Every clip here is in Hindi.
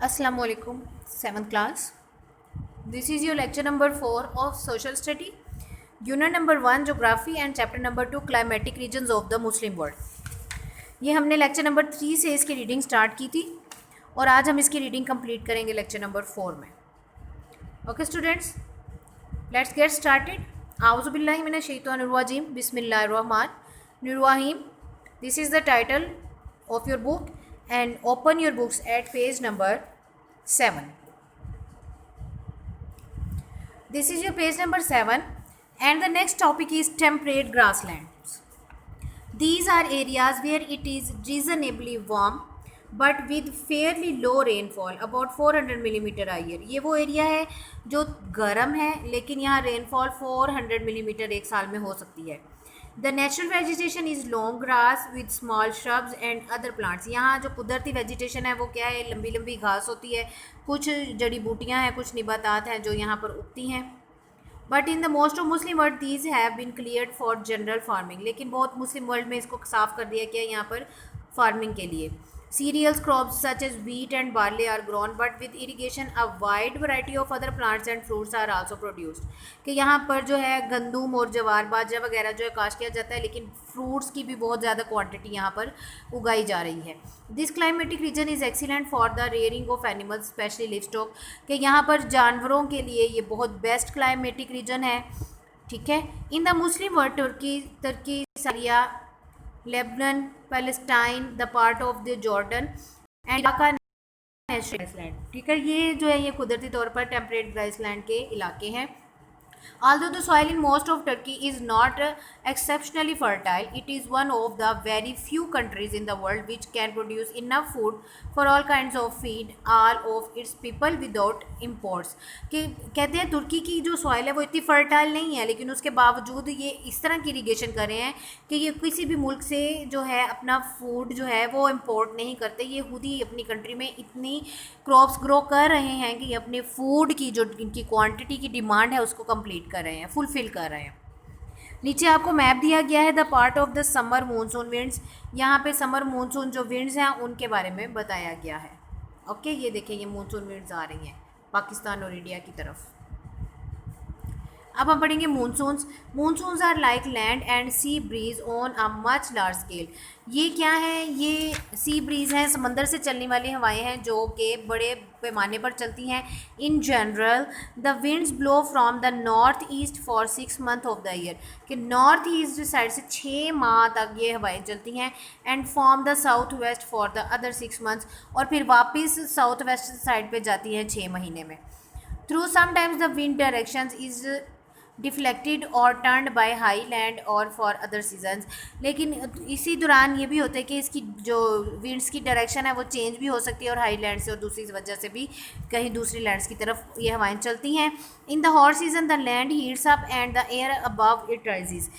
Assalamu alaikum, 7th class. This is your lecture number 4 of social study. Unit number 1 geography and chapter number 2 climatic regions of the Muslim world. ये हमने लेक्चर नंबर 3 से इसकी रीडिंग स्टार्ट की थी और आज हम इसकी रीडिंग कंप्लीट करेंगे लेक्चर नंबर 4 में. Okay students, let's get started. आउज़ु बिल्लाहि मिनश शैतानिर रजीम, बिस्मिल्लाहिर रहमानिर रहीम. This is the title of your book and open your books at page number 7. This is your page number 7 and the next topic is temperate grasslands. These are areas where it is reasonably warm but with fairly low rainfall about 400 millimeter a year. ये वो एरिया है जो गर्म है लेकिन यहाँ रेनफॉल 400 मिलीमीटर एक साल में हो सकती है. The natural vegetation is long grass with small shrubs and other plants. यहाँ जो कुदरती वेजिटेशन है वो क्या है, लंबी लंबी घास होती है, कुछ जड़ी बूटियाँ हैं, कुछ निबातात हैं जो यहाँ पर उगती हैं. But in the most of Muslim world these have been cleared for general farming. लेकिन बहुत मुस्लिम वर्ल्ड में इसको साफ़ कर दिया गया यहाँ पर फार्मिंग के लिए. Cereals crops such as wheat and barley are grown, but with irrigation a wide variety of other plants and fruits are also produced. कि यहाँ पर जो है गंदुम और जवार बाजरा वगैरह जो है काश किया जाता है, लेकिन फ्रूट्स की भी बहुत ज़्यादा क्वांटिटी यहाँ पर उगाई जा रही है. This climatic region is excellent for the rearing of animals specially livestock. कि यहाँ पर जानवरों के लिए ये बहुत बेस्ट क्लाइमेटिक रीजन है. ठीक है. In the Muslim world Turkey Syria Lebanon Palestine the part of the Jordan and Iraq का नेचुरल ग्रासलैंड. ठीक है, ये जो है ये कुदरती तौर पर टेम्परेट ग्रासलैंड के इलाके हैं. Although the soil in most of Turkey is not exceptionally fertile, it is one of the very few countries in the world which can produce enough food for all kinds of feed all of its people without imports. कि कहते हैं तुर्की की जो सॉइल है वो इतनी फर्टाइल नहीं है, लेकिन उसके बावजूद ये इस तरह की इरीगेशन कर रहे हैं कि ये किसी भी मुल्क से जो है अपना फूड जो है वो इम्पोर्ट नहीं करते. ये खुद ही अपनी कंट्री में इतनी क्रॉप्स ग्रो कर रहे हैं कि अपने फूड की जो इनकी क्वांटिटी की डिमांड है उसको कंप्लीट कर रहे हैं, फुलफिल कर रहे हैं. नीचे आपको मैप दिया गया है the part of the summer monsoon winds. यहाँ पे समर मानसून जो विंड्स हैं उनके बारे में बताया गया है. ओके, ये देखें ये मानसून विंड्स आ रही हैं पाकिस्तान और इंडिया की तरफ. अब हम पढ़ेंगे monsoons. Monsoons are like land and sea breeze on a much large scale. ये क्या है, ये सी ब्रीज हैं, समंदर से चलने वाली हवाएं हैं जो कि बड़े पैमाने पर चलती हैं. In general the winds blow from the north east for 6 month of the year. कि नॉर्थ ईस्ट साइड से 6 माह तक ये हवाएं चलती हैं. And from the south waste for the other 6 months. और फिर वापस साउथ वेस्ट साइड पे जाती हैं 6 महीने में. Through sometimes the wind directions is deflected और टर्नड बाय हाई लैंड और फॉर अदर सीजन्स. लेकिन इसी दौरान ये भी होता है कि इसकी जो विंड्स की डायरेक्शन है वो चेंज भी हो सकती है और हाई लैंड से और दूसरी वजह से भी कहीं दूसरी लैंड्स की तरफ ये हवाएं चलती हैं. In the hot season the land heats up and the air above it rises.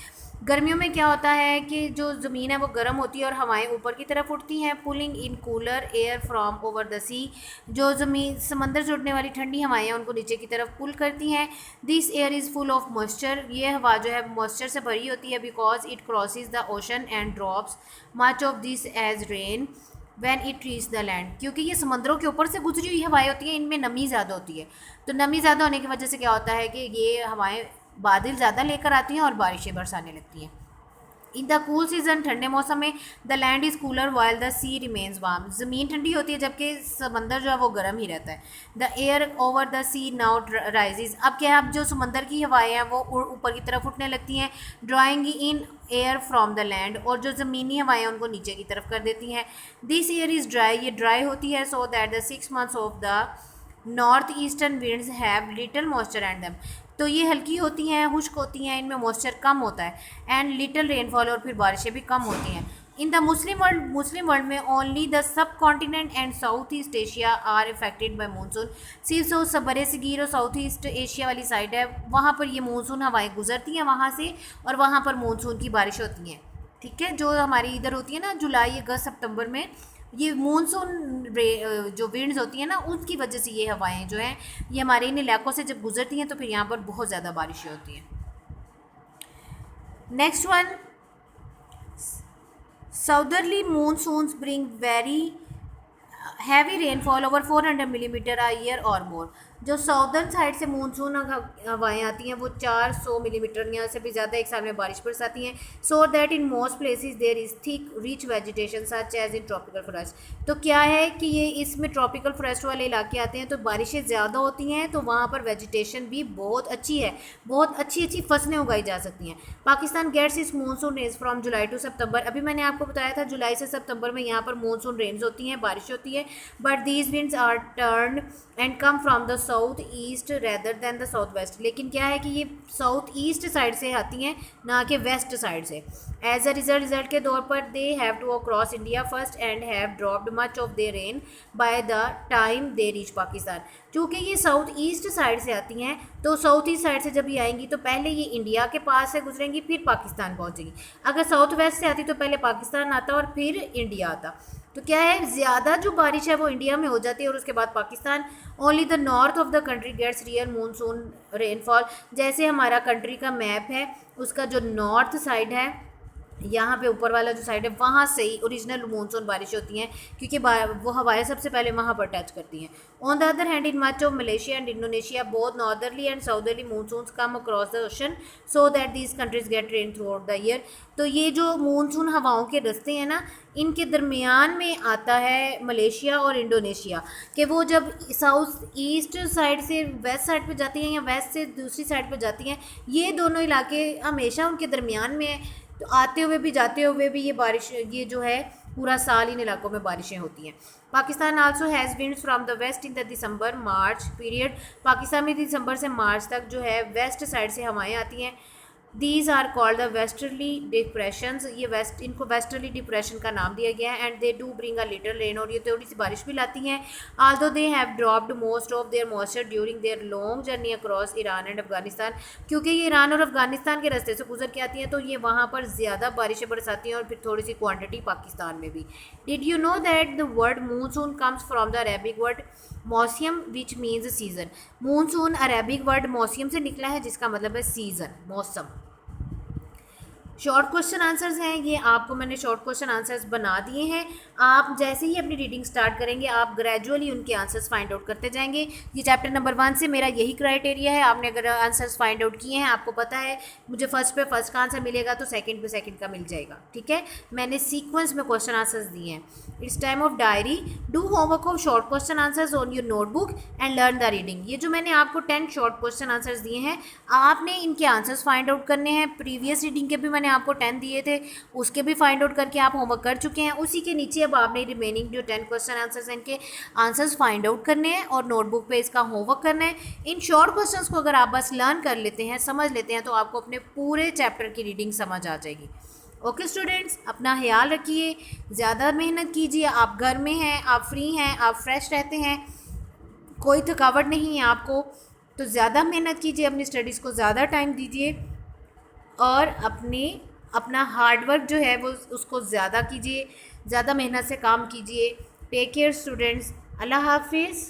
गर्मियों में क्या होता है कि जो ज़मीन है वो गर्म होती है और हवाएं ऊपर की तरफ उठती हैं. Pulling in cooler air from over the sea. जो ज़मीन समंदर से उठने वाली ठंडी हवाएं हैं उनको नीचे की तरफ पुल करती हैं. This air is full of moisture. ये हवा जो है मॉइस्चर से भरी होती है because it crosses the ocean and drops much of this as rain when it reach the land. क्योंकि ये समंदरों के ऊपर से गुजरी हुई हवाएं होती हैं, इनमें नमी ज़्यादा होती है. तो नमी ज़्यादा होने की वजह से क्या होता है कि ये हवाएं बादल ज़्यादा लेकर आती हैं और बारिशें बरसाने लगती हैं. इन द कूल सीजन ठंडे मौसम में the land is cooler while the sea remains warm. ज़मीन ठंडी होती है जबकि समंदर जो है वो गर्म ही रहता है. The air over the sea now rises. अब क्या है, अब जो समंदर की हवाएं हैं वो ऊपर की तरफ उठने लगती हैं, drawing in air from the land. और जो ज़मीनी हवाएं हैं उनको नीचे की तरफ कर देती हैं. This air is dry. ये ड्राई होती है so that the 6 months of the north eastern winds have little moisture and दम. तो ये हल्की होती हैं, खुश्क होती हैं, इनमें मॉइस्चर कम होता है एंड लिटिल रेनफॉल और फिर बारिशें भी कम होती हैं. इन द मुस्लिम वर्ल्ड में only the subcontinent and south east Asia are affected by monsoon. सिर्फ सबर सगीर और साउथ ईस्ट एशिया वाली साइड है वहाँ पर ये मानसून हवाएं गुजरती हैं वहाँ से और वहाँ पर मानसून की बारिश होती हैं. ठीक है, जो हमारी इधर होती है ना जुलाई अगस्त सितंबर में, ये मानसून जो विंड्स होती हैं ना उसकी वजह से ये हवाएं जो हैं ये हमारे इन इलाकों से जब गुजरती हैं तो फिर यहाँ पर बहुत ज़्यादा बारिशें होती हैं. Next one, southerly monsoons bring very heavy rainfall over 400 millimetre a year or more. जो साउदर्न साइड से मानसून हवाएं आती हैं वो 400 मिलीमीटर या से भी ज़्यादा एक साल में बारिश बरसाती हैं। So that in most places there is thick rich vegetation such as in tropical forest. तो क्या है कि ये इसमें ट्रॉपिकल फॉरेस्ट वाले इलाके आते हैं तो बारिशें ज़्यादा होती हैं, तो वहाँ पर वेजिटेशन भी बहुत अच्छी है, बहुत अच्छी अच्छी फसलें उगाई जा सकती हैं। Pakistan gets its monsoon rains from July to September. अभी मैंने आपको बताया था जुलाई से सितंबर में यहाँ पर मानसून रेन्स होती हैं, बारिश होती है। But these winds are turn and come from the south east rather than the south west. लेकिन क्या है कि ये साउथ ईस्ट साइड से आती हैं, ना कि वेस्ट साइड से। एज अ रिजल्ट के तौर पर they have to cross India first and have dropped much of their rain by the time they reach Pakistan. क्योंकि ये साउथ ईस्ट साइड से आती हैं, तो साउथ ईस्ट साइड से जब ये आएंगी तो पहले ये इंडिया के पास से गुजरेंगी, फिर पाकिस्तान पहुँचेंगी। अगर साउथ वेस्ट से आती तो पहले पाकिस्तान आता और फिर इंडिया आता। तो क्या है, ज़्यादा जो बारिश है वो इंडिया में हो जाती है और उसके बाद Pakistan. Only the north of the country gets real monsoon rainfall. जैसे हमारा कंट्री का मैप है, उसका जो नॉर्थ साइड है, यहाँ पे ऊपर वाला जो साइड है, वहाँ से ही ओरिजिनल मानसून बारिश होती हैं, क्योंकि वो हवाएं सबसे पहले वहाँ पर टच करती हैं। On the other hand in much of Malaysia and Indonesia both northerly and southerly monsoons come across the ocean so that these countries get rain throughout the year. तो ये जो मानसून हवाओं के रास्ते हैं ना, इनके दरमियान में आता है मलेशिया और इंडोनेशिया, कि वो जब साउथ ईस्ट साइड से वेस्ट साइड पे जाती हैं या वेस्ट से दूसरी साइड पे जाती हैं, ये दोनों इलाके हमेशा उनके दरमियान में है। तो आते हुए भी जाते हुए भी ये बारिश, ये जो है पूरा साल इन इलाकों में बारिशें होती हैं। Pakistan also has winds from the west in the December March period. Pakistan में दिसंबर से मार्च तक जो है वेस्ट साइड से हवाएं आती हैं। These are called the westerly depressions. ये इनको वेस्टर्ली डिप्रेशन का नाम दिया गया है। And they do bring a little rain, और ये थोड़ी सी बारिश भी लाती हैं। Although they have dropped most of their moisture during their long journey across Iran and Afghanistan. क्योंकि ये ईरान और अफगानिस्तान के रास्ते से गुजर के आती हैं, तो ये वहाँ पर ज़्यादा बारिशें बरसाती हैं और फिर थोड़ी सी क्वान्टिटी पाकिस्तान में भी। Did you know that the word monsoon comes from the Arabic word mausam which means season. Monsoon Arabic word मौसम से निकला है, जिसका मतलब है सीजन, मौसम। शॉर्ट क्वेश्चन आंसर्स हैं ये, आपको मैंने शॉर्ट क्वेश्चन आंसर्स बना दिए हैं। आप जैसे ही अपनी रीडिंग स्टार्ट करेंगे, आप ग्रेजुअली उनके आंसर्स फाइंड आउट करते जाएंगे। ये चैप्टर नंबर 1 से मेरा यही क्राइटेरिया है। आपने अगर आंसर्स फाइंड आउट किए हैं, आपको पता है मुझे फर्स्ट पे फर्स्ट का आंसर मिलेगा तो सेकंड पे सेकंड का मिल जाएगा, ठीक है। मैंने सीक्वेंस में क्वेश्चन आंसर्स दिए हैं। It's time of diary, do homework of short question answers on your notebook and learn the reading. ये जो मैंने आपको 10 शॉर्ट क्वेश्चन आंसर्स दिए हैं, आपने इनके आंसर्स फाइंड आउट करने हैं। प्रीवियस रीडिंग के भी मैंने आपको 10 दिए थे, उसके भी फाइंड आउट करके आप होमवर्क कर चुके हैं। उसी के नीचे अब आपने रिमेनिंग जो 10 क्वेश्चन आंसर्स हैं, इनके आंसर्स फाइंड आउट करने हैं और नोटबुक पे इसका होमवर्क करना है। इन शॉर्ट क्वेश्चंस को अगर आप बस लर्न कर लेते हैं, समझ लेते हैं, तो आपको अपने पूरे चैप्टर की रीडिंग समझ आ जाएगी। ओके स्टूडेंट्स, अपना ख्याल रखिए, ज़्यादा मेहनत कीजिए। आप घर में हैं, आप फ्री हैं, आप फ्रेश रहते हैं, कोई थकावट नहीं है आपको, तो ज़्यादा मेहनत कीजिए, अपनी स्टडीज़ को ज़्यादा टाइम दीजिए और अपना हार्डवर्क जो है वो उसको ज़्यादा कीजिए, ज़्यादा मेहनत से काम कीजिए। टेक केयर स्टूडेंट्स, अल्लाह हाफिज़।